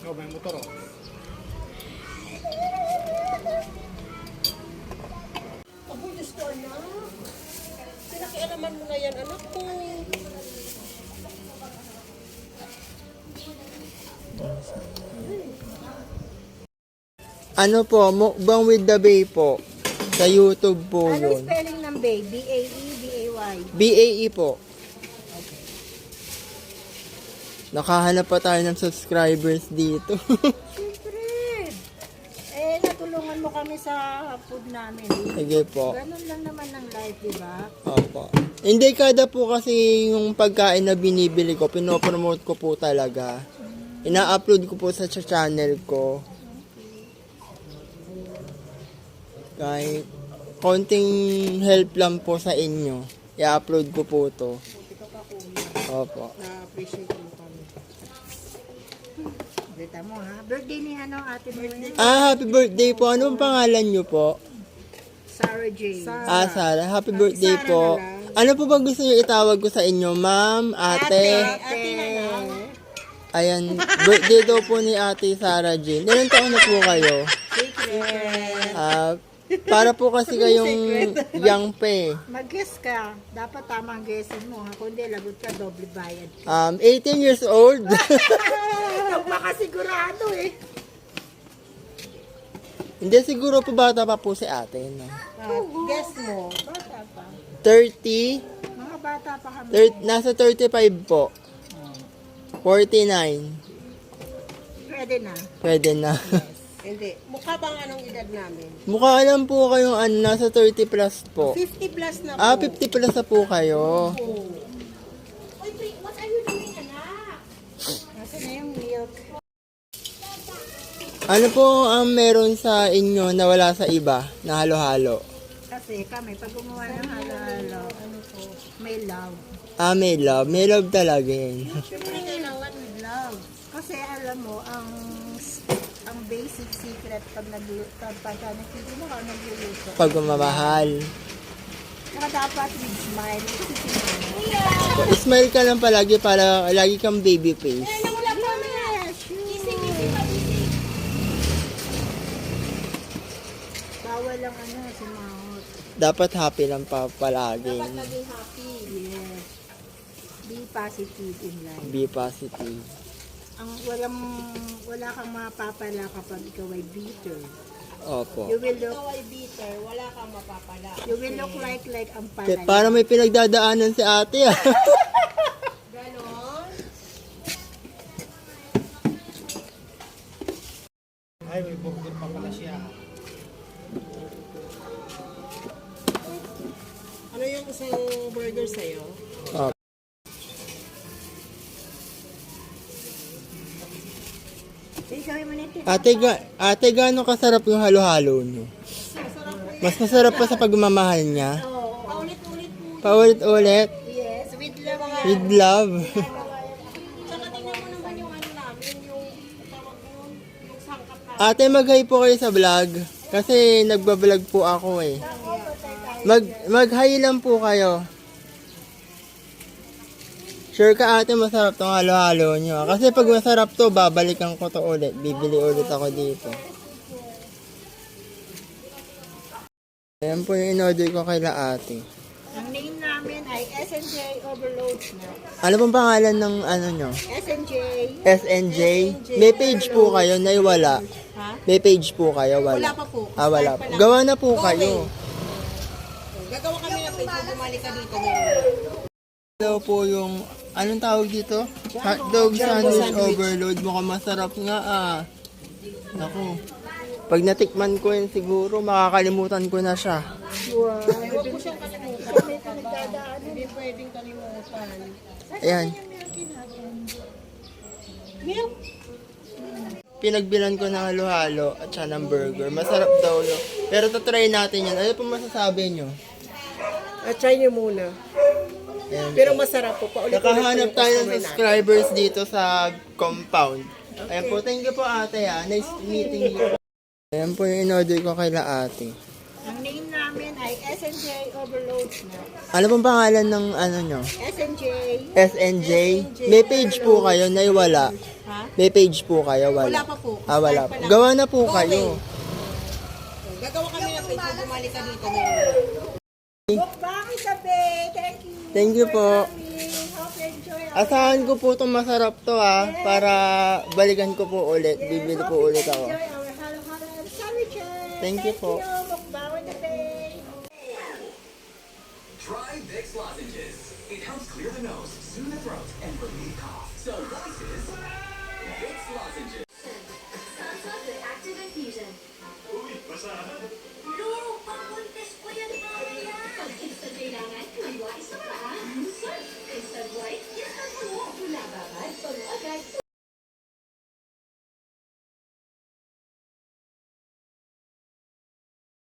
Oh, may motor oh. Abo, Diyos ko, anak. Pinakialaman mo na yan, anak ko. Ano po, mukbang with the Bay po. Sa YouTube po Ano yun. spelling ng babe? B-A-E, B-A-Y. BAE po. Nakahanap pa tayo ng subscribers dito. Siyempre. Eh, natulungan mo kami sa food namin. Sige po. Ganun lang naman ng life, di ba? Opo. Hindi kada po kasi yung pagkain na binibili ko, pinopromote ko po talaga. Ina-upload ko po sa channel ko. Kahit konting help lang po sa inyo, i-upload ko po to. Opo. Na-appreciate mo kami. Bita mo ha. Birthday ni ate mo yun. Happy birthday po. Anong pangalan nyo po? Sarah J. Sarah. Happy birthday po. Ano po ba gusto nyo itawag ko sa inyo? Ma'am, ate? Ate na lang. Ayan, birthday daw po ni ate Sarah Jane. Ilan taon na po kayo? Secret. Para po kasi kayong young pa eh. Mag-guess ka. Dapat tamang guessin mo ha. Kung di, lagot ka, doble bayad. 18 years old. Nagpakasigurado eh. Hindi, siguro po bata pa po si ate. No? Guess mo. Bata pa. 30, Mga bata pa kami. nasa 35 po. 49. Pwede na. Pwede na. Hindi. Mukha bang anong edad namin? Mukha alam po kayong nasa 30 plus po. 50 plus na po. 50 plus na po kayo. Oy, what are you doing, anak? Nasaan na yung milk? Ano po ang meron sa inyo na wala sa iba na halo-halo? Kasi kami, pag gumawa ng halo-halo, ano po, may love. May love. May love talaga yun. Siyempre kailangan with love. Kasi alam mo, ang basic secret pag pagka nakikita mo ka nagluluto. Pagmamahal. Saka dapat with smile. Kasi Smile ka lang palagi para lagi kang baby face. wala pa na. Bawal lang si Mahot. Dapat happy lang pa palagi. Maging happy. Yes. Be positive in life. Be positive. Ang wala kang mapapala kapag ikaw ay bitter. Opo. You will look ay bitter, wala kang mapapala. You will look like ang palay. Para may pinagdadaanan si ate ah. Ganon. Ay, may burger pa pala siya. Ano yung isang burger sa'yo? Opo. Gawin mo nito. Ate, gaano kasarap yung halo-halo nyo? Mas masarap pa sa pagmamahal niya? Paulit-ulit po. Paulit-ulit? Yes, with love. With love? Tsaka tingnan mo naman yung namin, yung tawag mo, yung sangkap na. Ate, mag-hi po kayo sa vlog. Kasi nagbablog po ako eh. Mag-hi lang po kayo. Sure ka ate, masarap tong halo-halo nyo. Kasi pag masarap to, babalikan ko to ulit. Bibili ulit ako dito. Ayan po yung in-order ko kay la ate. Ang name namin ay SNJ Overload na. Ano pong pangalan ng ano nyo? SNJ. SNJ? May page po kayo na wala. Ha? May page po kayo, wala. Wala pa po. Wala Start pa po. lang. Gawa na po kayo. Gagawa kami ng page, bumalik ka dito. Ito po yung, anong tawag dito? Hotdog sandwich overload. Mukhang masarap nga ah. Naku. Pag natikman ko yun siguro, makakalimutan ko na siya. Wow. Huwag ko siyang kalimutan. May pinagdadaan. Hindi pwedeng kalimutan. Ayan. Milk? Pinagbilan ko ng halo-halo at siya ng burger. Masarap daw yun. Pero tatry natin yan. Ano po masasabi nyo? Try niyo muna. Ayan. Pero masarap po. Nakahanap tayo ng subscribers dito sa compound. Ayan po, thank you po ate ah. Nice meeting you. Ayan po yung in-order ko kay la ate. Ang name namin ay May SNJ overload snacks. Ano bang pangalan ng ano nyo? SNJ. SNJ? May page po kayo na wala. Ha? May page po kayo, wala. Wala pa po. Ah, wala Start po. pa lang. Gawa na po kayo. Gagawa kami ng page kung bumalik ka dito ngayon. Mukbang Isabe! Thank you! Thank you po. Hope you enjoy our Asahan ko po itong masarap to para balikan ko po ulit. Bibili po ulit ako. Enjoy our halo-halo sandwiches! Thank you po. Mukbang Isabe! Try Vicks lozenges. It helps clear the nose, soothe the throat, and relieve cough. So voices, Vicks lozenges.